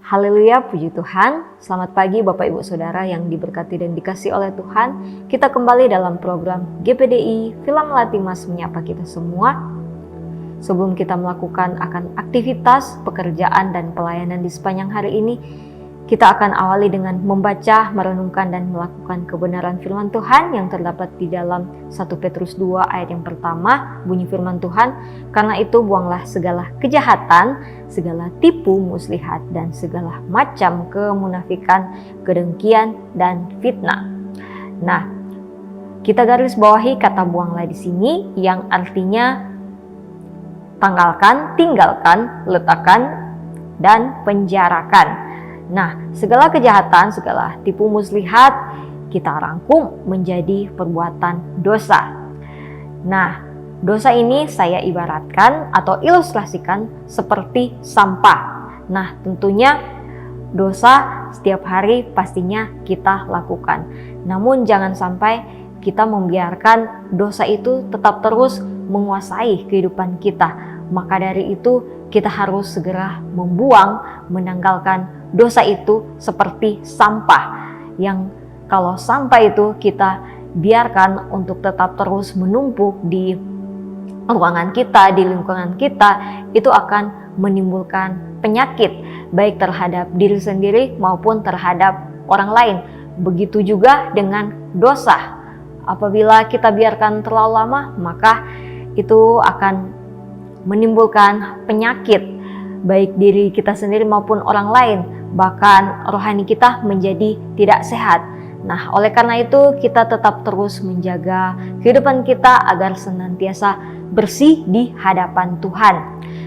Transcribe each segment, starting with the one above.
Haleluya, puji Tuhan. Selamat pagi Bapak Ibu Saudara yang diberkati dan dikasihi oleh Tuhan. Kita kembali dalam program GPDI Villa Melati Mas menyapa kita semua. Sebelum kita melakukan akan aktivitas, pekerjaan dan pelayanan di sepanjang hari ini, kita akan awali dengan membaca, merenungkan dan melakukan kebenaran firman Tuhan yang terdapat di dalam 1 Petrus 2 ayat yang pertama. Bunyi firman Tuhan, karena itu buanglah segala kejahatan, segala tipu muslihat dan segala macam kemunafikan, kedengkian dan fitnah. Nah, kita garis bawahi kata buanglah di sini yang artinya tanggalkan, tinggalkan, letakkan dan penjarakan. Nah, segala kejahatan, segala tipu muslihat kita rangkum menjadi perbuatan dosa. Nah, dosa ini saya ibaratkan atau ilustrasikan seperti sampah. Nah, tentunya dosa setiap hari pastinya kita lakukan. Namun jangan sampai kita membiarkan dosa itu tetap terus menguasai kehidupan kita. Maka dari itu kita harus segera membuang, menanggalkan dosa itu seperti sampah yang kalau sampah itu kita biarkan untuk tetap terus menumpuk di ruangan kita, di lingkungan kita, itu akan menimbulkan penyakit baik terhadap diri sendiri maupun terhadap orang lain. Begitu juga dengan dosa. Apabila kita biarkan terlalu lama, maka itu akan menimbulkan penyakit baik diri kita sendiri maupun orang lain. Bahkan rohani kita menjadi tidak sehat. Nah, oleh karena itu kita tetap terus menjaga kehidupan kita agar senantiasa bersih di hadapan Tuhan.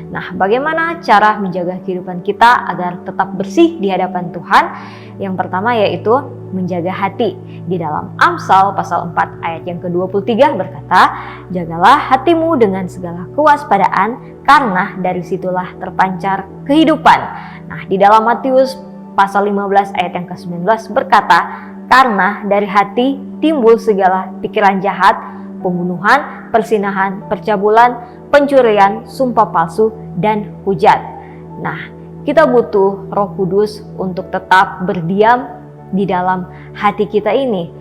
Nah, bagaimana cara menjaga kehidupan kita agar tetap bersih di hadapan Tuhan? Yang pertama yaitu menjaga hati. Di dalam Amsal pasal 4 ayat yang ke-23 berkata, jagalah hatimu dengan segala kewaspadaan karena dari situlah terpancar kehidupan. Nah, di dalam Matius pasal 15 ayat yang ke-19 berkata, karena dari hati timbul segala pikiran jahat, pembunuhan, persinahan, percabulan, pencurian, sumpah palsu, dan hujat. Nah, kita butuh Roh Kudus untuk tetap berdiam di dalam hati kita ini.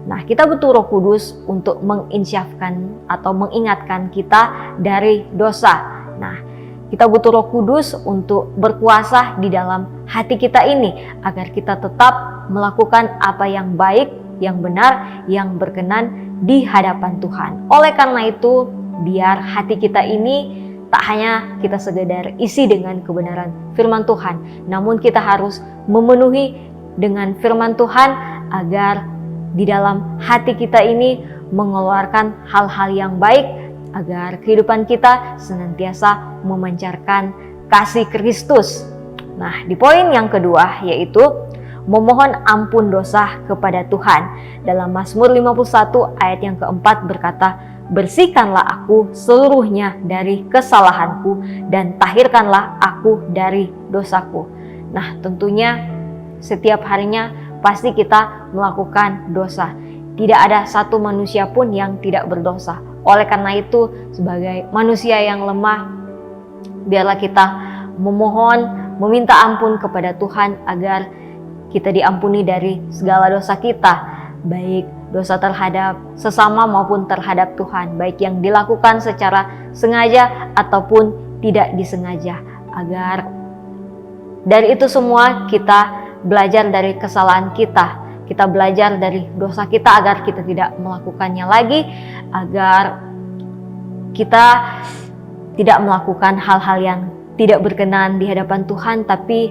Nah, kita butuh Roh Kudus untuk menginsyafkan atau mengingatkan kita dari dosa. Nah, kita butuh Roh Kudus untuk berkuasa di dalam hati kita ini agar kita tetap melakukan apa yang baik, yang benar, yang berkenan di hadapan Tuhan. Oleh karena itu, biar hati kita ini tak hanya kita sekedar isi dengan kebenaran firman Tuhan, namun kita harus memenuhi dengan firman Tuhan agar di dalam hati kita ini mengeluarkan hal-hal yang baik, agar kehidupan kita senantiasa memancarkan kasih Kristus. Nah, di poin yang kedua yaitu memohon ampun dosa kepada Tuhan. Dalam Mazmur 51 ayat yang keempat berkata, bersihkanlah aku seluruhnya dari kesalahanku dan tahirkanlah aku dari dosaku. Nah, tentunya setiap harinya pasti kita melakukan dosa. Tidak ada satu manusia pun yang tidak berdosa. Oleh karena itu, sebagai manusia yang lemah, biarlah kita memohon, meminta ampun kepada Tuhan agar kita diampuni dari segala dosa kita, baik dosa terhadap sesama maupun terhadap Tuhan, baik yang dilakukan secara sengaja ataupun tidak disengaja. Agar dari itu semua kita belajar dari kesalahan kita. Kita belajar dari dosa kita agar kita tidak melakukannya lagi, agar kita tidak melakukan hal-hal yang tidak berkenan di hadapan Tuhan, tapi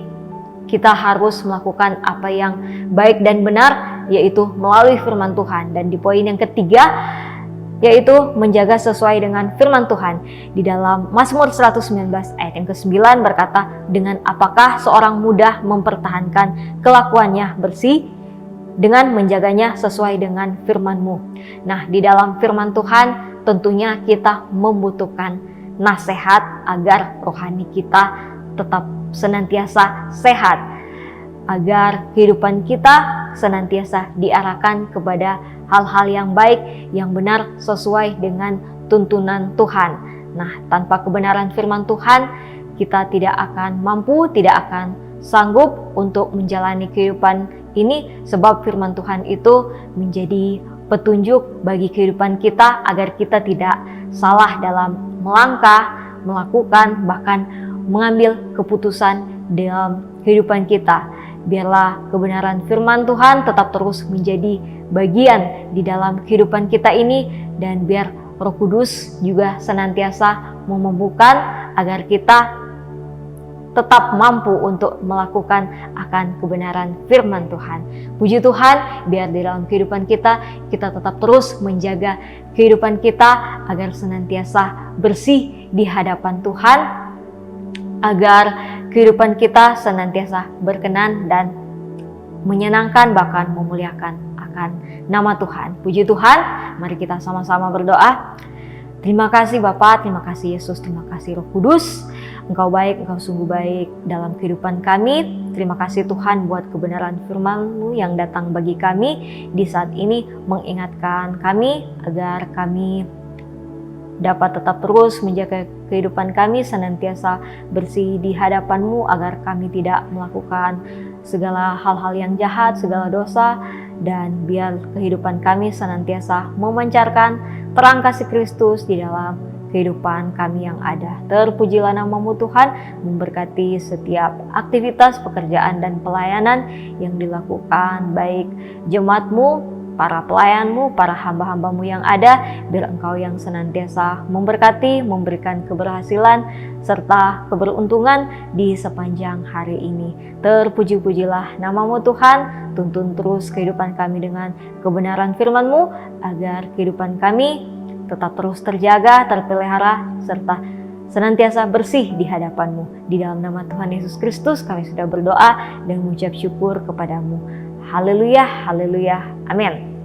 kita harus melakukan apa yang baik dan benar, yaitu melalui firman Tuhan. Dan di poin yang ketiga, yaitu menjaga sesuai dengan firman Tuhan. Di dalam Mazmur 119 ayat yang ke-9 berkata, dengan apakah seorang mudah mempertahankan kelakuannya bersih? Dengan menjaganya sesuai dengan firman-Mu. Nah, di dalam firman Tuhan tentunya kita membutuhkan nasihat agar rohani kita tetap senantiasa sehat, agar kehidupan kita senantiasa diarahkan kepada hal-hal yang baik, yang benar sesuai dengan tuntunan Tuhan. Nah, tanpa kebenaran firman Tuhan, kita tidak akan mampu, tidak akan sanggup untuk menjalani kehidupan ini, sebab firman Tuhan itu menjadi petunjuk bagi kehidupan kita agar kita tidak salah dalam melangkah, melakukan, bahkan mengambil keputusan dalam kehidupan kita. Biarlah kebenaran firman Tuhan tetap terus menjadi bagian di dalam kehidupan kita ini, dan biar Roh Kudus juga senantiasa memampukan agar kita tetap mampu untuk melakukan akan kebenaran firman Tuhan. Puji Tuhan, biar di dalam kehidupan kita tetap terus menjaga kehidupan kita agar senantiasa bersih di hadapan Tuhan, agar kehidupan kita senantiasa berkenan dan menyenangkan, bahkan memuliakan akan nama Tuhan. Puji Tuhan, mari kita sama-sama berdoa. Terima kasih Bapa, terima kasih Yesus, terima kasih Roh Kudus. Engkau baik, Engkau sungguh baik dalam kehidupan kami. Terima kasih Tuhan buat kebenaran firman-Mu yang datang bagi kami di saat ini, mengingatkan kami agar kami dapat tetap terus menjaga kehidupan kami senantiasa bersih di hadapan-Mu, agar kami tidak melakukan segala hal-hal yang jahat, segala dosa, dan biar kehidupan kami senantiasa memancarkan terang kasih Kristus di dalam kehidupan kami yang ada. Terpujilah nama-Mu Tuhan, memberkati setiap aktivitas, pekerjaan, dan pelayanan yang dilakukan, baik jemaat-Mu, para pelayan-Mu, para hamba-hamba-Mu yang ada. Biar Engkau yang senantiasa memberkati, memberikan keberhasilan, serta keberuntungan di sepanjang hari ini. Terpuji-pujilah nama-Mu Tuhan, tuntun terus kehidupan kami dengan kebenaran firman-Mu, agar kehidupan kami tetap terus terjaga, terpelihara, serta senantiasa bersih di hadapan-Mu. Di dalam nama Tuhan Yesus Kristus kami sudah berdoa dan mengucap syukur kepada-Mu. Haleluya, haleluya, amin.